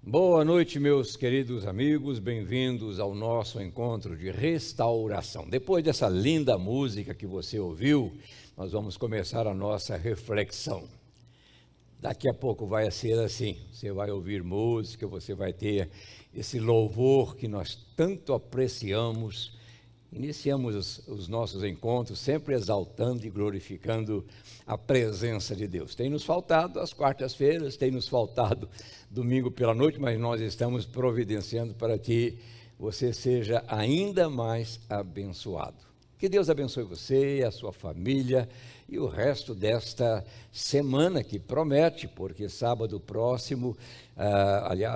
Boa noite, meus queridos amigos, bem-vindos ao nosso encontro de restauração. Depois dessa linda música que você ouviu, nós vamos começar a nossa reflexão. Daqui a pouco vai ser assim, você vai ouvir música, você vai ter esse louvor que nós tanto apreciamos. Iniciamos os nossos encontros sempre exaltando e glorificando a presença de Deus. Tem nos faltado as quartas-feiras, tem nos faltado domingo pela noite, mas nós estamos providenciando para que você seja ainda mais abençoado. Que Deus abençoe você, a sua família e o resto desta semana que promete, porque sábado próximo,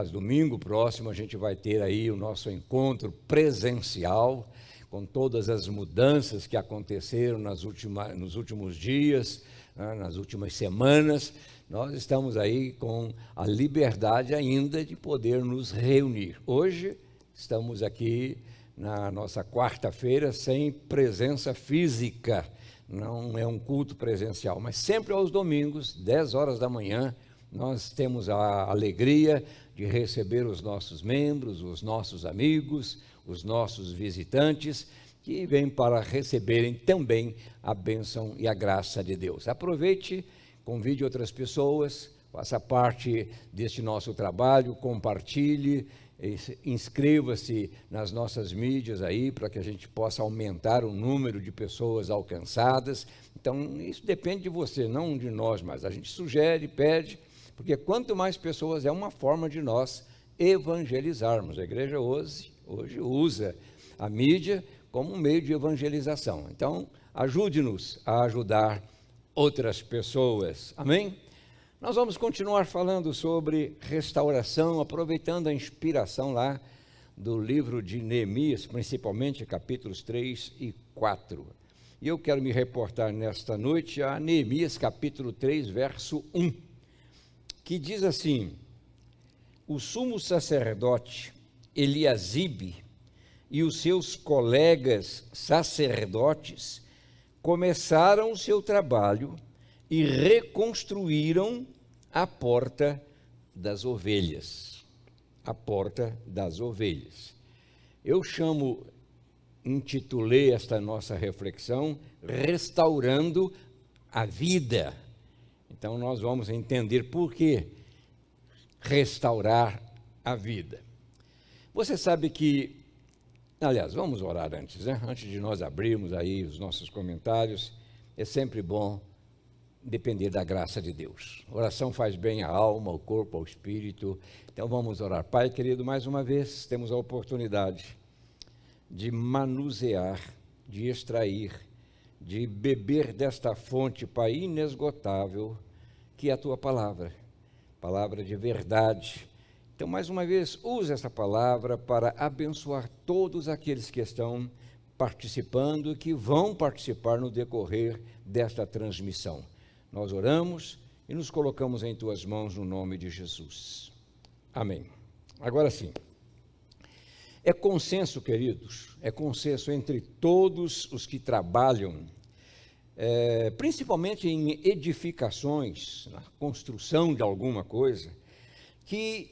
domingo próximo, a gente vai ter aí o nosso encontro presencial, com todas as mudanças que aconteceram nos últimos dias, nas últimas semanas. Nós estamos aí com a liberdade ainda de poder nos reunir. Hoje estamos aqui na nossa quarta-feira sem presença física, não é um culto presencial, mas sempre aos domingos, 10 horas da manhã, nós temos a alegria de receber os nossos membros, os nossos amigos, os nossos visitantes, que vêm para receberem também a bênção e a graça de Deus. Aproveite, convide outras pessoas, faça parte deste nosso trabalho, compartilhe, inscreva-se nas nossas mídias aí, para que a gente possa aumentar o número de pessoas alcançadas. Então, isso depende de você, não de nós, mas a gente sugere, pede, porque quanto mais pessoas é uma forma de nós evangelizarmos. A igreja hoje usa a mídia como um meio de evangelização. Então, ajude-nos a ajudar outras pessoas. Amém? Nós vamos continuar falando sobre restauração, aproveitando a inspiração lá do livro de Neemias, principalmente capítulos 3 e 4. E eu quero me reportar nesta noite a Neemias, capítulo 3, verso 1, que diz assim: o sumo sacerdote Eliasibe e os seus colegas sacerdotes começaram o seu trabalho e reconstruíram a porta das ovelhas. A porta das ovelhas. Eu intitulei esta nossa reflexão, Restaurando a Vida. Então nós vamos entender por que restaurar a vida. Você sabe que, aliás, vamos orar antes, né? Antes de nós abrirmos aí os nossos comentários, é sempre bom depender da graça de Deus. Oração faz bem à alma, ao corpo, ao espírito. Então vamos orar. Pai querido, mais uma vez temos a oportunidade de manusear, de extrair, de beber desta fonte, Pai, inesgotável, que é a Tua palavra de verdade. Então, mais uma vez, use essa palavra para abençoar todos aqueles que estão participando e que vão participar no decorrer desta transmissão. Nós oramos e nos colocamos em Tuas mãos no nome de Jesus. Amém. Agora sim, é consenso, queridos, é consenso entre todos os que trabalham, principalmente em edificações, na construção de alguma coisa, que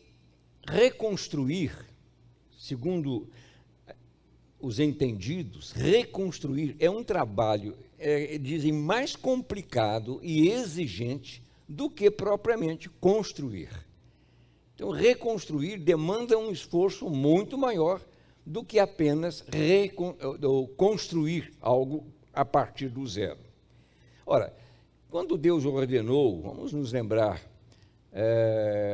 reconstruir, segundo os entendidos, reconstruir é um trabalho, dizem, mais complicado e exigente do que propriamente construir. Então, reconstruir demanda um esforço muito maior do que apenas construir algo a partir do zero. Ora, quando Deus ordenou, vamos nos lembrar,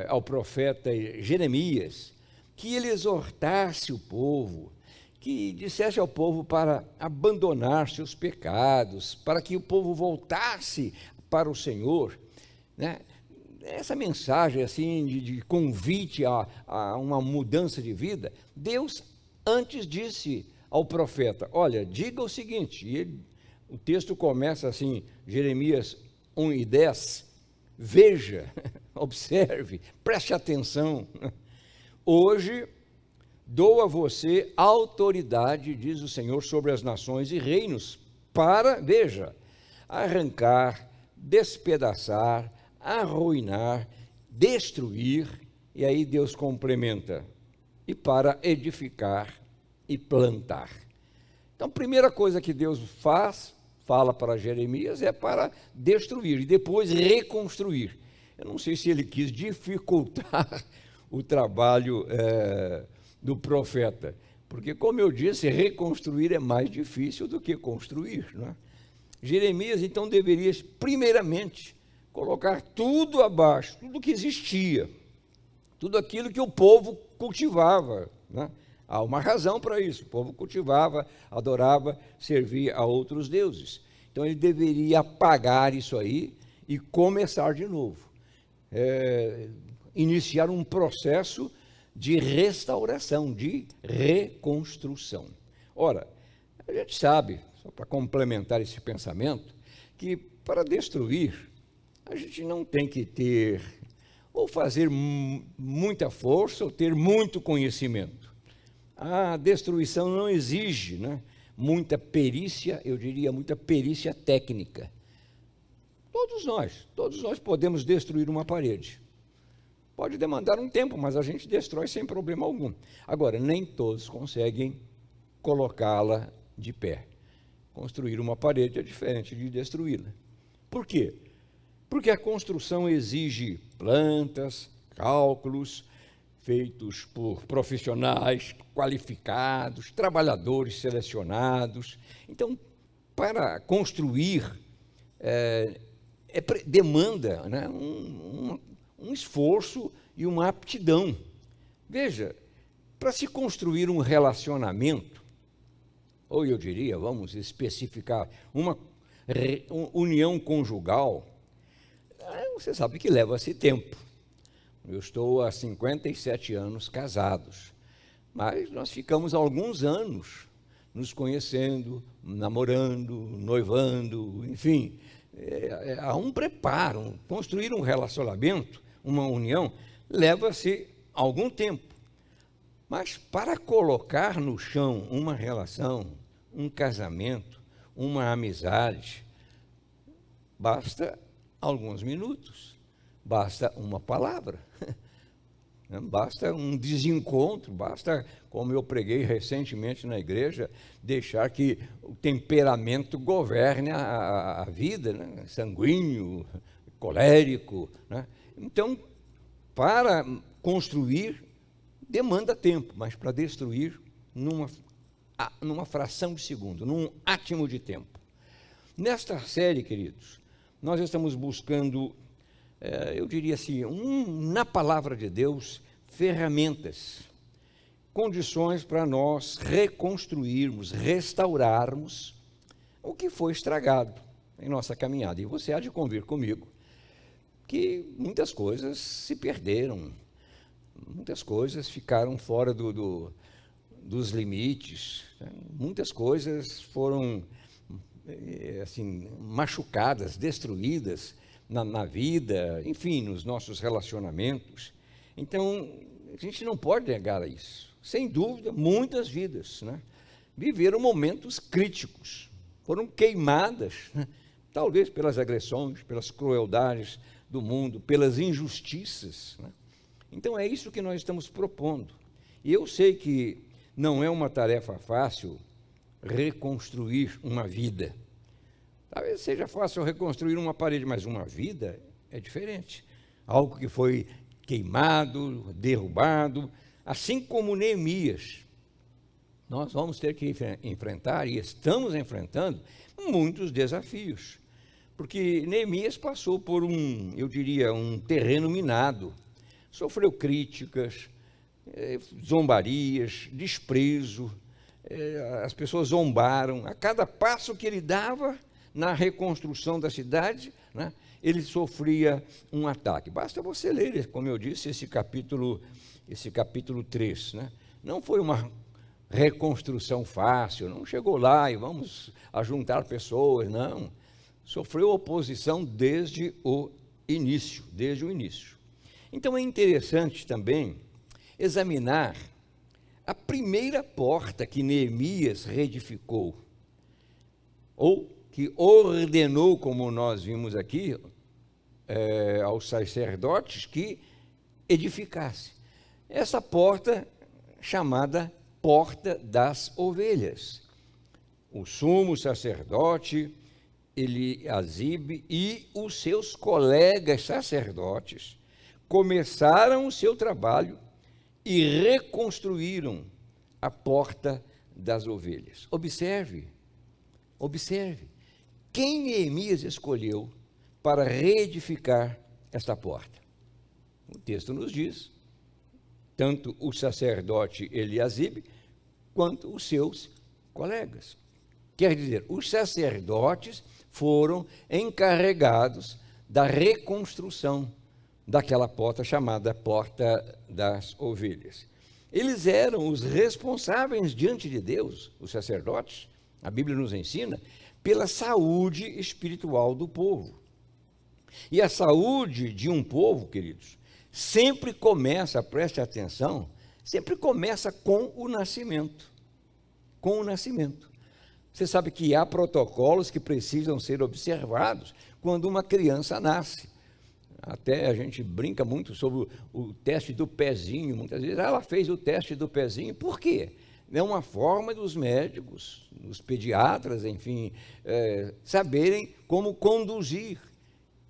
ao profeta Jeremias, que ele exortasse o povo, que dissesse ao povo para abandonar seus pecados, para que o povo voltasse para o Senhor, né? Essa mensagem assim de convite a uma mudança de vida, Deus antes disse ao profeta: olha, diga o seguinte, e o texto começa assim, Jeremias 1:10, veja, observe, preste atenção, hoje dou a você autoridade, diz o Senhor, sobre as nações e reinos, para, veja, arrancar, despedaçar, arruinar, destruir E aí Deus complementa, e para edificar e plantar. Então, a primeira coisa que Deus fala para Jeremias, é para destruir e depois reconstruir. Eu não sei se ele quis dificultar o trabalho do profeta, porque, como eu disse, reconstruir é mais difícil do que construir, não é? Jeremias, então, deveria, primeiramente, colocar tudo abaixo, tudo que existia, tudo aquilo que o povo cultivava, né? Há uma razão para isso, o povo cultivava, adorava, servia a outros deuses. Então, ele deveria apagar isso aí e começar de novo. Iniciar um processo de restauração, de reconstrução. Ora, a gente sabe, só para complementar esse pensamento, que para destruir, a gente não tem que ter, ou fazer muita força, ou ter muito conhecimento. A destruição não exige, né, muita perícia, eu diria muita perícia técnica. Todos nós podemos destruir uma parede. Pode demandar um tempo, mas a gente destrói sem problema algum. Agora, nem todos conseguem colocá-la de pé. Construir uma parede é diferente de destruí-la. Por quê? Porque a construção exige plantas, cálculos, feitos por profissionais qualificados, trabalhadores selecionados. Então, para construir, demanda, né, um esforço e uma aptidão. Veja, para se construir um relacionamento, ou eu diria, vamos especificar, uma união conjugal, você sabe que leva-se tempo. Eu estou há 57 anos casados, mas nós ficamos alguns anos nos conhecendo, namorando, noivando, enfim. Há um preparo, construir um relacionamento, uma união, leva-se algum tempo. Mas para colocar no chão uma relação, um casamento, uma amizade, basta alguns minutos, basta uma palavra, basta um desencontro, basta, como eu preguei recentemente na igreja, deixar que o temperamento governe a vida, né? Sanguíneo, colérico, né? Então, para construir, demanda tempo, mas para destruir, numa fração de segundo, num átimo de tempo. Nesta série, queridos, nós estamos buscando, eu diria assim, na palavra de Deus, ferramentas, condições para nós reconstruirmos, restaurarmos o que foi estragado em nossa caminhada. E você há de convir comigo que muitas coisas se perderam, muitas coisas ficaram fora dos limites, né? Muitas coisas foram assim, machucadas, destruídas na vida, enfim, nos nossos relacionamentos. Então, a gente não pode negar isso. Sem dúvida, muitas vidas, né, viveram momentos críticos, foram queimadas, né, talvez pelas agressões, pelas crueldades do mundo, pelas injustiças, né? Então, é isso que nós estamos propondo. E eu sei que não é uma tarefa fácil reconstruir uma vida. Talvez seja fácil reconstruir uma parede, mas uma vida é diferente. Algo que foi queimado, derrubado, assim como Neemias. Nós vamos ter que enfrentar, e estamos enfrentando, muitos desafios. Porque Neemias passou por eu diria, um terreno minado. Sofreu críticas, zombarias, desprezo. As pessoas zombaram. A cada passo que ele dava na reconstrução da cidade, né, ele sofria um ataque. Basta você ler, como eu disse, esse capítulo 3. Né? Não foi uma reconstrução fácil, não chegou lá e vamos ajuntar pessoas, não. Sofreu oposição desde o início. Então é interessante também examinar a primeira porta que Neemias reedificou, ou que ordenou, como nós vimos aqui, aos sacerdotes que edificasse. Essa porta chamada Porta das Ovelhas. O sumo sacerdote Eliasibe e os seus colegas sacerdotes começaram o seu trabalho e reconstruíram a Porta das Ovelhas. Observe, quem Neemias escolheu para reedificar esta porta? O texto nos diz, tanto o sacerdote Eliasibe quanto os seus colegas. Quer dizer, os sacerdotes foram encarregados da reconstrução daquela porta chamada Porta das Ovelhas. Eles eram os responsáveis diante de Deus, os sacerdotes, a Bíblia nos ensina, pela saúde espiritual do povo. E a saúde de um povo, queridos, sempre começa, preste atenção, sempre começa com o nascimento. Com o nascimento. Você sabe que há protocolos que precisam ser observados quando uma criança nasce. Até a gente brinca muito sobre o teste do pezinho. Muitas vezes ela fez o teste do pezinho. Por quê? É uma forma dos médicos, dos pediatras, enfim, saberem como conduzir.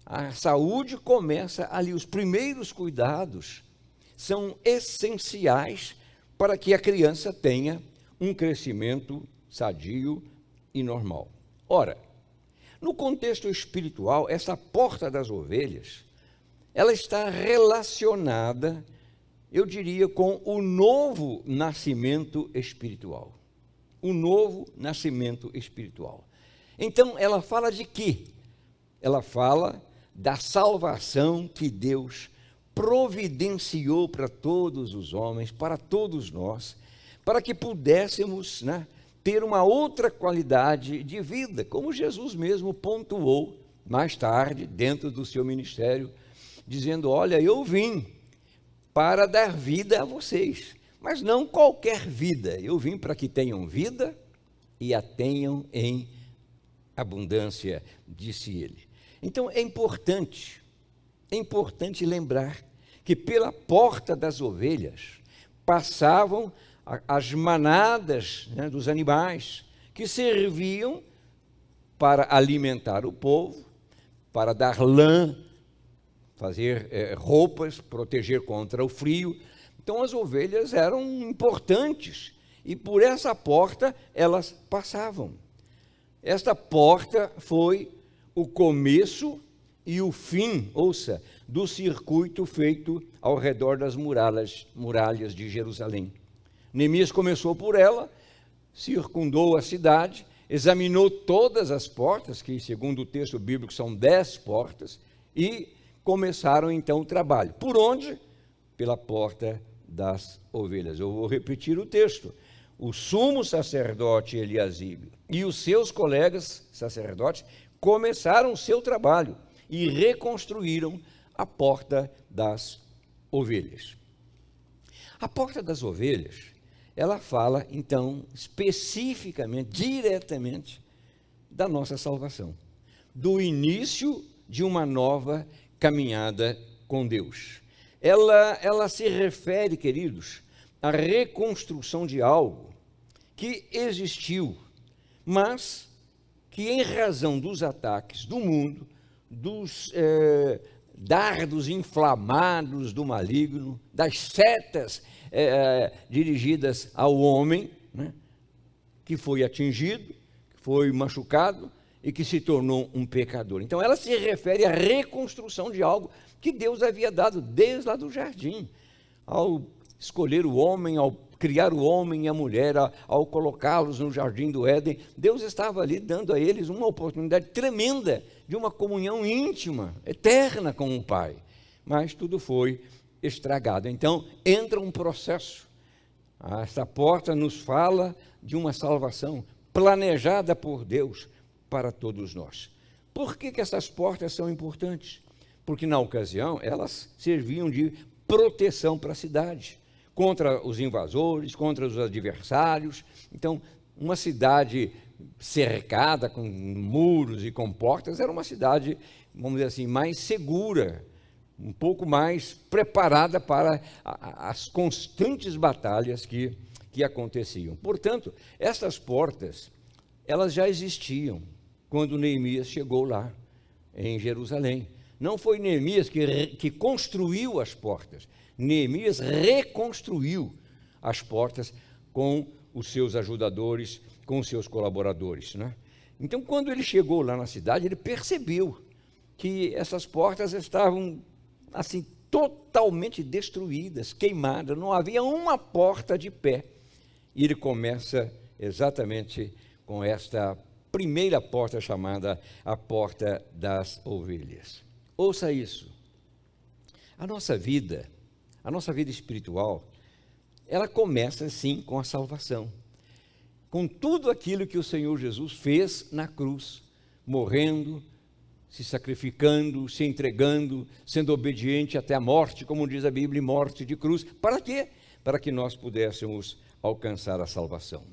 A saúde começa ali. Os primeiros cuidados são essenciais para que a criança tenha um crescimento sadio e normal. Ora, no contexto espiritual, essa porta das ovelhas, ela está relacionada, eu diria, com o novo nascimento espiritual. O novo nascimento espiritual. Então, ela fala de quê? Ela fala da salvação que Deus providenciou para todos os homens, para todos nós, para que pudéssemos, ter uma outra qualidade de vida, como Jesus mesmo pontuou mais tarde, dentro do seu ministério, dizendo: olha, eu vim para dar vida a vocês, mas não qualquer vida, eu vim para que tenham vida e a tenham em abundância, disse ele. Então é importante lembrar que pela porta das ovelhas passavam as manadas dos animais, que serviam para alimentar o povo, para dar lã, fazer roupas, proteger contra o frio. Então as ovelhas eram importantes e por essa porta elas passavam. Esta porta foi o começo e o fim, ouça, do circuito feito ao redor das muralhas de Jerusalém. Neemias começou por ela, circundou a cidade, examinou todas as portas, que segundo o texto bíblico são 10 portas, e começaram então o trabalho. Por onde? Pela porta das ovelhas. Eu vou repetir o texto. O sumo sacerdote Eliasibe e os seus colegas sacerdotes começaram o seu trabalho e reconstruíram a porta das ovelhas. A porta das ovelhas, ela fala, então, especificamente, diretamente, da nossa salvação, do início de uma nova caminhada com Deus. Ela se refere, queridos, à reconstrução de algo que existiu, mas que, em razão dos ataques do mundo, dos dardos inflamados do maligno, das setas dirigidas ao homem, que foi atingido, que foi machucado e que se tornou um pecador. Então ela se refere à reconstrução de algo que Deus havia dado desde lá do jardim, ao escolher o homem, ao criar o homem e a mulher, ao colocá-los no jardim do Éden. Deus estava ali dando a eles uma oportunidade tremenda de uma comunhão íntima, eterna com o Pai. Mas tudo foi estragado. Então entra um processo. Esta porta nos fala de uma salvação planejada por Deus para todos nós. Por que essas portas são importantes? Porque na ocasião elas serviam de proteção para a cidade, contra os invasores, contra os adversários. Então, uma cidade cercada com muros e com portas era uma cidade, vamos dizer assim, mais segura um pouco mais preparada para as constantes batalhas que aconteciam. Portanto, essas portas, elas já existiam quando Neemias chegou lá em Jerusalém. Não foi Neemias que construiu as portas, Neemias reconstruiu as portas com os seus ajudadores, com os seus colaboradores, né? Então, quando ele chegou lá na cidade, ele percebeu que essas portas estavam assim totalmente destruídas, queimadas, não havia uma porta de pé. E ele começa exatamente com esta primeira porta chamada a porta das ovelhas. Ouça isso. A nossa vida espiritual, ela começa sim com a salvação, com tudo aquilo que o Senhor Jesus fez na cruz, morrendo, se sacrificando, se entregando, sendo obediente até a morte, como diz a Bíblia, morte de cruz. Para quê? Para que nós pudéssemos alcançar a salvação.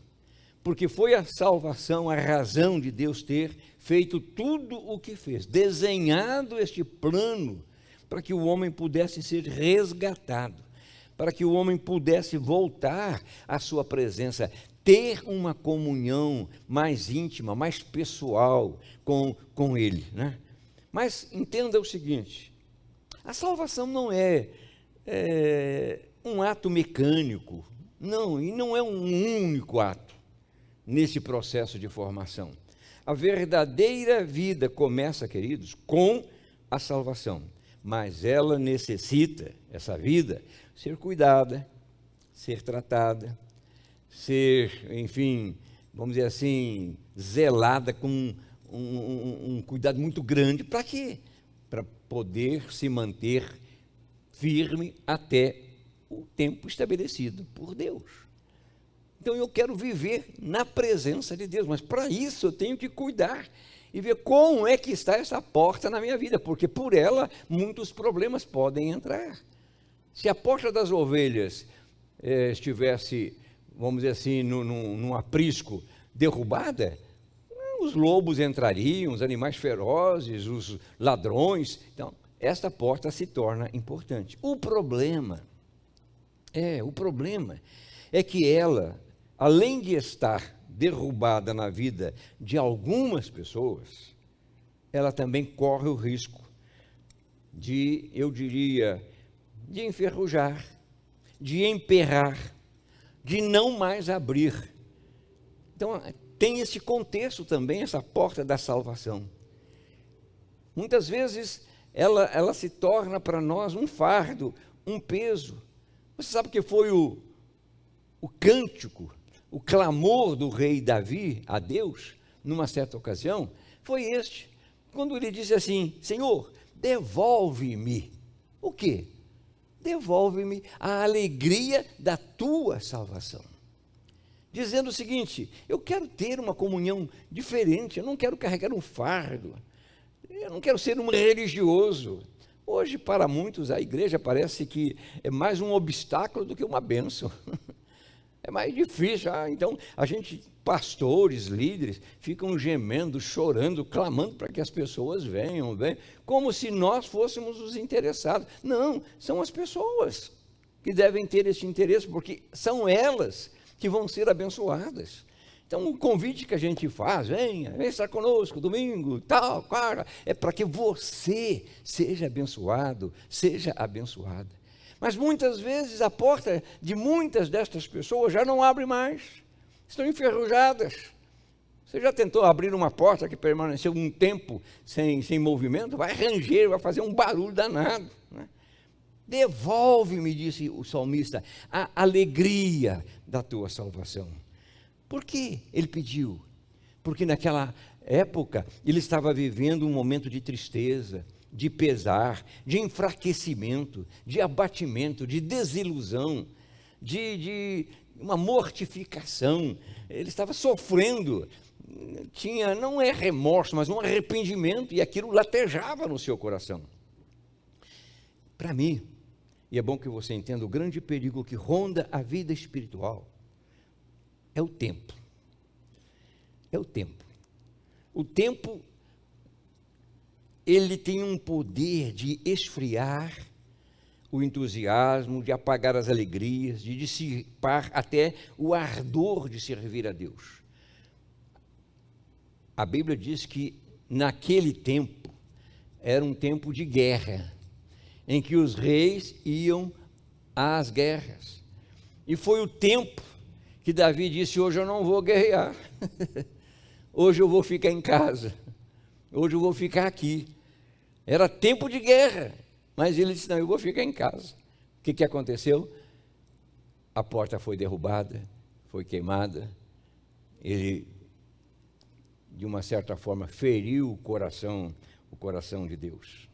Porque foi a salvação a razão de Deus ter feito tudo o que fez, desenhado este plano para que o homem pudesse ser resgatado, para que o homem pudesse voltar à sua presença, ter uma comunhão mais íntima, mais pessoal com Ele, né? Mas entenda o seguinte, a salvação não é um ato mecânico, não, e não é um único ato nesse processo de formação. A verdadeira vida começa, queridos, com a salvação, mas ela necessita, essa vida, ser cuidada, ser tratada, ser, enfim, vamos dizer assim, zelada com um cuidado muito grande. Para quê? Para poder se manter firme até o tempo estabelecido por Deus. Então eu quero viver na presença de Deus, mas para isso eu tenho que cuidar e ver como é que está essa porta na minha vida, porque por ela muitos problemas podem entrar. Se a porta das ovelhas estivesse, vamos dizer assim, num aprisco derrubada, os lobos entrariam, os animais ferozes, os ladrões. Então, esta porta se torna importante. O problema é que ela, além de estar derrubada na vida de algumas pessoas, ela também corre o risco de, eu diria, de enferrujar, de emperrar, de não mais abrir. Então, tem esse contexto também, essa porta da salvação. Muitas vezes, ela se torna para nós um fardo, um peso. Você sabe que foi o cântico, o clamor do rei Davi a Deus, numa certa ocasião, foi este, quando ele disse assim: Senhor, devolve-me. O quê? Devolve-me a alegria da tua salvação. Dizendo o seguinte: eu quero ter uma comunhão diferente, eu não quero carregar um fardo, eu não quero ser um religioso. Hoje, para muitos, a igreja parece que é mais um obstáculo do que uma bênção. É mais difícil. Então, a gente, pastores, líderes, ficam gemendo, chorando, clamando para que as pessoas venham, como se nós fôssemos os interessados. Não, são as pessoas que devem ter esse interesse, porque são elas que vão ser abençoadas. Então, o convite que a gente faz, venha estar conosco domingo, tal, cara, é para que você seja abençoado, seja abençoada. Mas muitas vezes a porta de muitas destas pessoas já não abre mais, estão enferrujadas. Você já tentou abrir uma porta que permaneceu um tempo sem movimento? Vai ranger, vai fazer um barulho danado, né? Devolve-me, disse o salmista, a alegria da tua salvação. Por que ele pediu? Porque naquela época ele estava vivendo um momento de tristeza, de pesar, de enfraquecimento, de abatimento, de desilusão, de uma mortificação. Ele estava sofrendo, tinha, não é remorso, mas um arrependimento, e aquilo latejava no seu coração. Para mim, e é bom que você entenda, o grande perigo que ronda a vida espiritual é o tempo. É o tempo. O tempo ele tem um poder de esfriar o entusiasmo, de apagar as alegrias, de dissipar até o ardor de servir a Deus. A Bíblia diz que naquele tempo era um tempo de guerra, em que os reis iam às guerras. E foi o tempo que Davi disse: hoje eu não vou guerrear, hoje eu vou ficar em casa, hoje eu vou ficar aqui. Era tempo de guerra, mas ele disse: não, eu vou ficar em casa. O que aconteceu? A porta foi derrubada, foi queimada, ele, de uma certa forma, feriu o coração de Deus.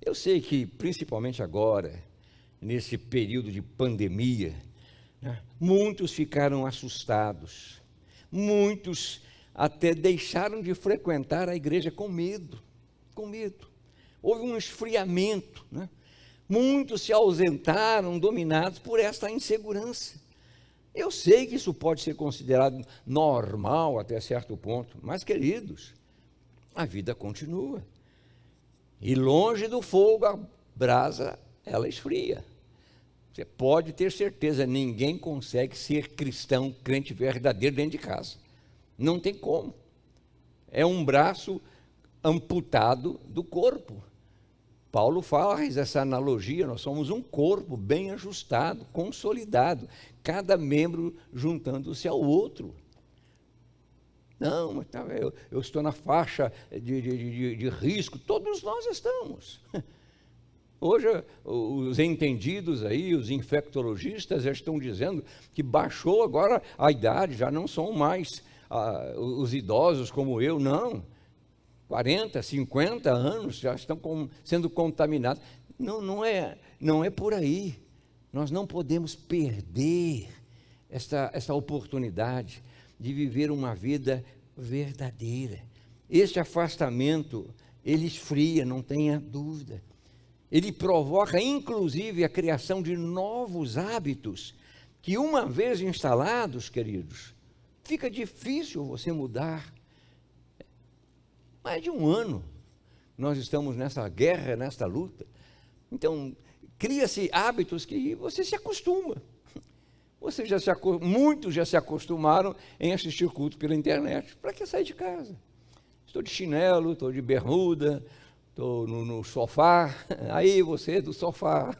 Eu sei que, principalmente agora, nesse período de pandemia, né, muitos ficaram assustados, muitos até deixaram de frequentar a igreja com medo. Houve um esfriamento, né? Muitos se ausentaram, dominados por esta insegurança. Eu sei que isso pode ser considerado normal até certo ponto, mas, queridos, a vida continua. E longe do fogo, a brasa, ela esfria. Você pode ter certeza, ninguém consegue ser cristão, crente verdadeiro dentro de casa. Não tem como. É um braço amputado do corpo. Paulo faz essa analogia: nós somos um corpo bem ajustado, consolidado, cada membro juntando-se ao outro. Não, mas eu estou na faixa de risco, todos nós estamos. Hoje, os entendidos aí, os infectologistas já estão dizendo que baixou agora a idade, já não são mais os idosos como eu, não. 40, 50 anos já estão sendo contaminados. Não é por aí. Nós não podemos perder esta oportunidade de viver uma vida verdadeira. Este afastamento, ele esfria, não tenha dúvida. Ele provoca, inclusive, a criação de novos hábitos, que uma vez instalados, queridos, fica difícil você mudar. Mais de um ano nós estamos nessa guerra, nessa luta. Então, cria-se hábitos que você se acostuma. Muitos já se acostumaram em assistir culto pela internet. Para que sair de casa? Estou de chinelo, estou de bermuda, estou no sofá. Aí você do sofá,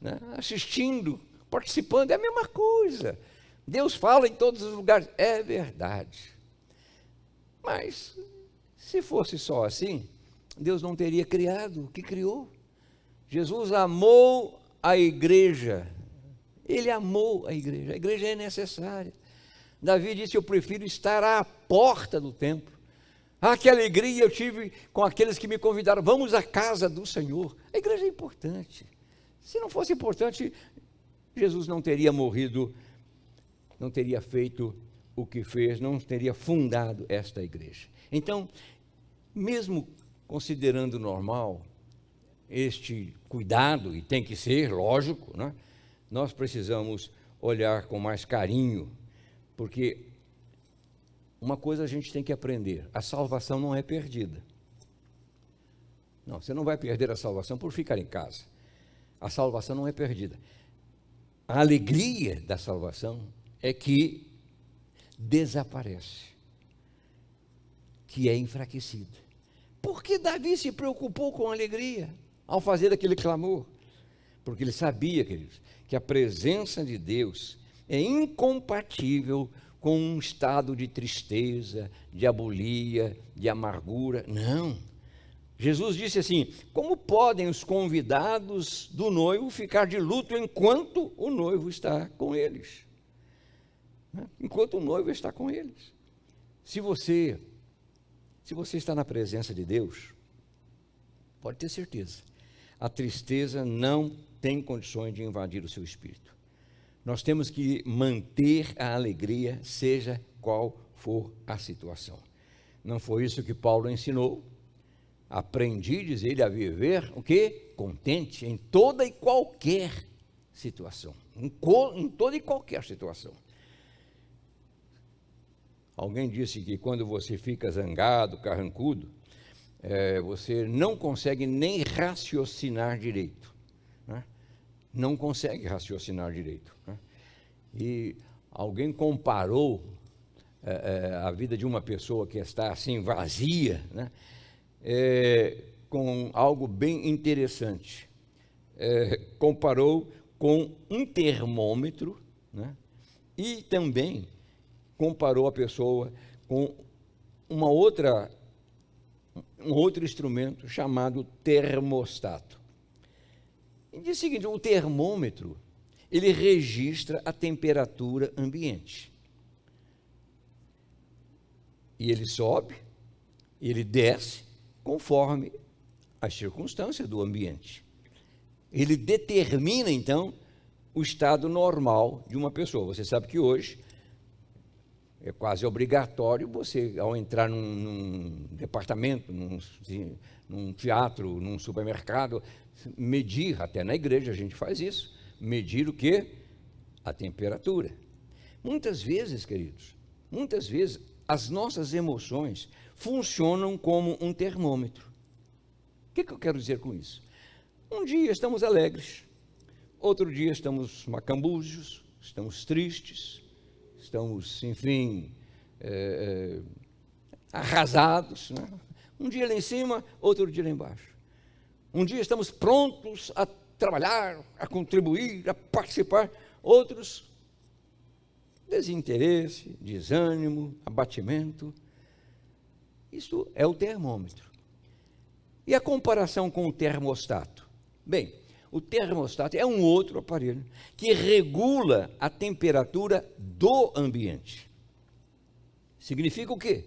né? Assistindo, participando, é a mesma coisa. Deus fala em todos os lugares, é verdade. Mas se fosse só assim, Deus não teria criado o que criou. Jesus amou a igreja. Ele amou a igreja é necessária. Davi disse: eu prefiro estar à porta do templo. Que alegria eu tive com aqueles que me convidaram, vamos à casa do Senhor. A igreja é importante. Se não fosse importante, Jesus não teria morrido, não teria feito o que fez, não teria fundado esta igreja. Então, mesmo considerando normal este cuidado, e tem que ser, lógico, né? Nós precisamos olhar com mais carinho, porque uma coisa a gente tem que aprender: a salvação não é perdida. Não, você não vai perder a salvação por ficar em casa. A salvação não é perdida. A alegria da salvação é que desaparece, que é enfraquecida. Por que Davi se preocupou com alegria ao fazer aquele clamor? Porque ele sabia, queridos, que a presença de Deus é incompatível com um estado de tristeza, de abulia, de amargura. Não. Jesus disse assim: como podem os convidados do noivo ficar de luto enquanto o noivo está com eles? Enquanto o noivo está com eles. Se você está na presença de Deus, pode ter certeza, a tristeza não tem condições de invadir o seu espírito. Nós temos que manter a alegria, seja qual for a situação. Não foi isso que Paulo ensinou? Aprendi, diz ele, a viver o quê? Contente em toda e qualquer situação. Em toda e qualquer situação. Alguém disse que quando você fica zangado, carrancudo, você não consegue nem raciocinar direito, né? Não consegue raciocinar direito, né? E alguém comparou a vida de uma pessoa que está assim vazia, né? Com algo bem interessante. Comparou com um termômetro, né? E também comparou a pessoa com um outro instrumento chamado termostato. E diz o seguinte: o termômetro, ele registra a temperatura ambiente. E ele sobe, ele desce, conforme as circunstâncias do ambiente. Ele determina, então, o estado normal de uma pessoa. Você sabe que hoje é quase obrigatório você, ao entrar num departamento, num teatro, num supermercado, medir, até na igreja a gente faz isso, medir o quê? A temperatura. Muitas vezes, queridos, as nossas emoções funcionam como um termômetro. O que eu quero dizer com isso? Um dia estamos alegres, outro dia estamos macambúzios, estamos tristes, estamos, enfim, arrasados, né? Um dia lá em cima, outro dia lá embaixo. Um dia estamos prontos a trabalhar, a contribuir, a participar, outros, desinteresse, desânimo, abatimento. Isso é o termômetro. E a comparação com o termostato? Bem, o termostato é um outro aparelho que regula a temperatura do ambiente. Significa o quê?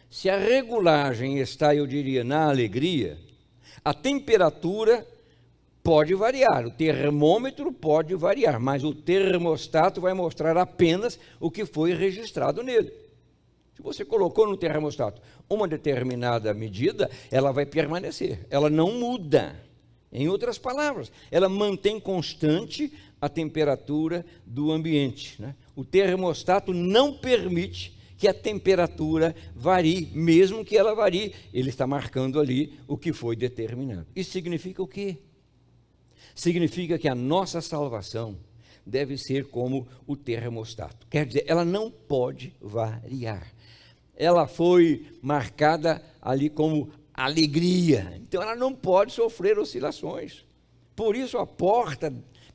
Se a regulagem está, eu diria, na alegria, a temperatura pode variar, o termômetro pode variar, mas o termostato vai mostrar apenas o que foi registrado nele. Se você colocou no termostato uma determinada medida, ela vai permanecer, ela não muda. Em outras palavras, ela mantém constante a temperatura do ambiente, né? O termostato não permite que a temperatura varie, mesmo que ela varie, ele está marcando ali o que foi determinado. Isso significa o quê? Significa que a nossa salvação deve ser como o termostato. Quer dizer, ela não pode variar. Ela foi marcada ali como alegria, então ela não pode sofrer oscilações. Por isso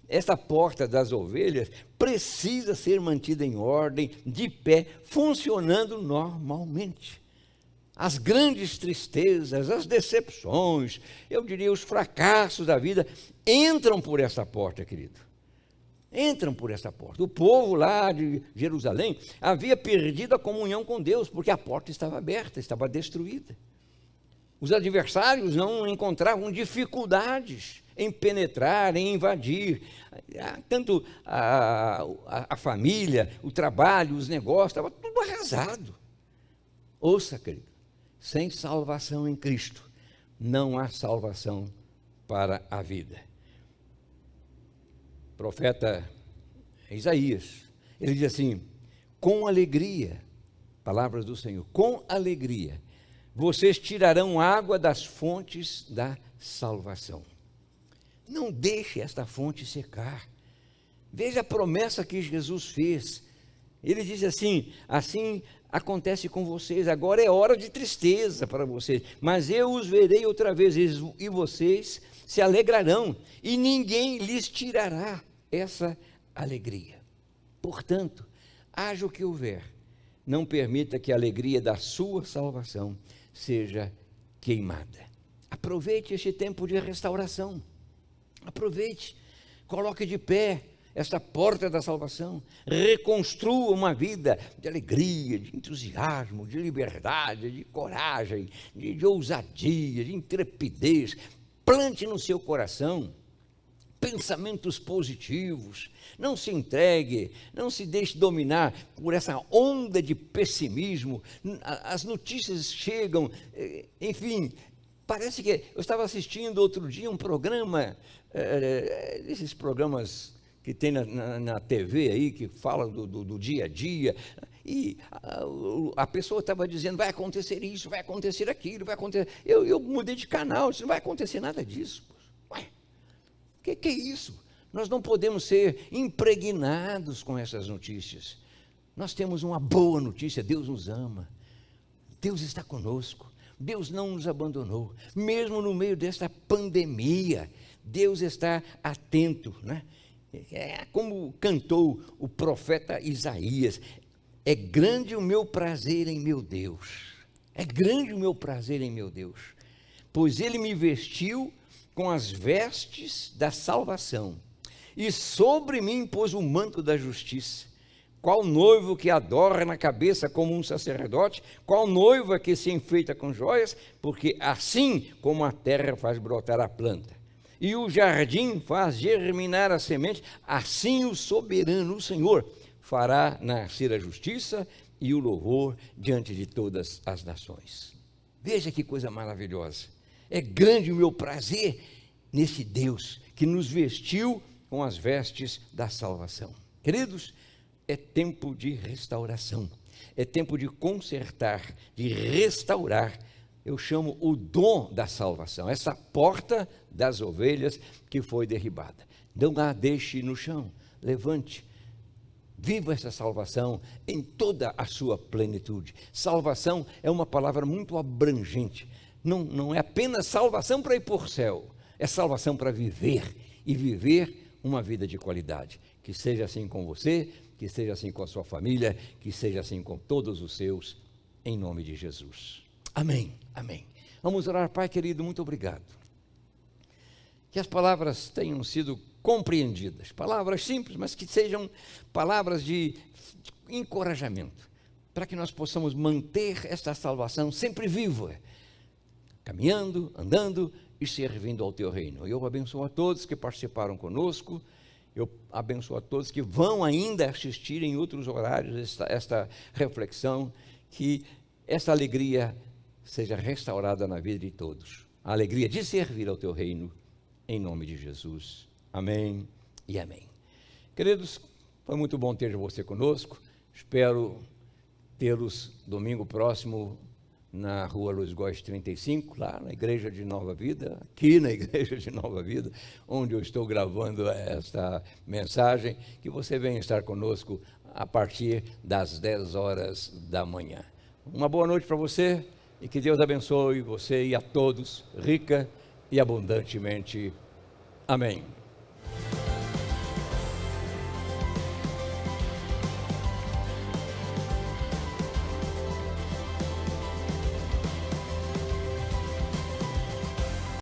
essa porta das ovelhas precisa ser mantida em ordem, de pé, funcionando normalmente. As grandes tristezas, as decepções, eu diria os fracassos da vida, entram por essa porta, querido. Entram por essa porta. O povo lá de Jerusalém havia perdido a comunhão com Deus, porque a porta estava aberta, estava destruída. Os adversários não encontravam dificuldades em penetrar, em invadir, tanto a família, o trabalho, os negócios, estava tudo arrasado. Ouça, querido, sem salvação em Cristo, não há salvação para a vida. O profeta Isaías, ele diz assim: com alegria, palavras do Senhor, com alegria, vocês tirarão água das fontes da salvação. Não deixe esta fonte secar. Veja a promessa que Jesus fez. Ele diz assim acontece com vocês, agora é hora de tristeza para vocês, mas eu os verei outra vez e vocês se alegrarão e ninguém lhes tirará essa alegria. Portanto, haja o que houver, não permita que a alegria da sua salvação seja queimada. Aproveite este tempo de restauração. Aproveite, coloque de pé esta porta da salvação, reconstrua uma vida de alegria, de entusiasmo, de liberdade, de coragem, de ousadia, de intrepidez. Plante no seu coração pensamentos positivos, não se entregue, não se deixe dominar por essa onda de pessimismo. As notícias chegam, enfim, parece que eu estava assistindo outro dia um programa, esses programas que tem na TV aí, que falam do dia a dia, E a pessoa estava dizendo, vai acontecer isso, vai acontecer aquilo, vai acontecer... Eu mudei de canal, disse, não vai acontecer nada disso. Ué, que é isso? Nós não podemos ser impregnados com essas notícias. Nós temos uma boa notícia, Deus nos ama, Deus está conosco, Deus não nos abandonou, mesmo no meio desta pandemia, Deus está atento, né? É como cantou o profeta Isaías, é grande o meu prazer em meu Deus, é grande o meu prazer em meu Deus, pois Ele me vestiu com as vestes da salvação, e sobre mim pôs o manto da justiça. Qual noivo que adorna a cabeça como um sacerdote? Qual noiva que se enfeita com joias? Porque assim como a terra faz brotar a planta, e o jardim faz germinar a semente, assim o soberano, o Senhor, fará nascer a justiça e o louvor diante de todas as nações. Veja que coisa maravilhosa. É grande o meu prazer nesse Deus que nos vestiu com as vestes da salvação. Queridos, é tempo de restauração, é tempo de consertar, de restaurar. Eu chamo o dom da salvação, essa porta das ovelhas que foi derribada. Não a deixe no chão, levante, viva essa salvação em toda a sua plenitude. Salvação é uma palavra muito abrangente, não é apenas salvação para ir para o céu, é salvação para viver, e viver uma vida de qualidade. Que seja assim com você, que seja assim com a sua família, que seja assim com todos os seus, em nome de Jesus. Amém, amém. Vamos orar. Pai querido, muito obrigado. Que as palavras tenham sido compreendidas, palavras simples, mas que sejam palavras de encorajamento, para que nós possamos manter esta salvação sempre viva, caminhando, andando e servindo ao teu reino. Eu abençoo a todos que participaram conosco, eu abençoo a todos que vão ainda assistir em outros horários esta reflexão, que essa alegria seja restaurada na vida de todos, a alegria de servir ao teu reino, em nome de Jesus. Amém e amém. Queridos, foi muito bom ter você conosco, espero tê-los domingo próximo na Rua Luiz Góes 35, lá na Igreja de Nova Vida, aqui na Igreja de Nova Vida, onde eu estou gravando esta mensagem, que você venha estar conosco a partir das 10 horas da manhã. Uma boa noite para você e que Deus abençoe você e a todos, rica e abundantemente. Amém.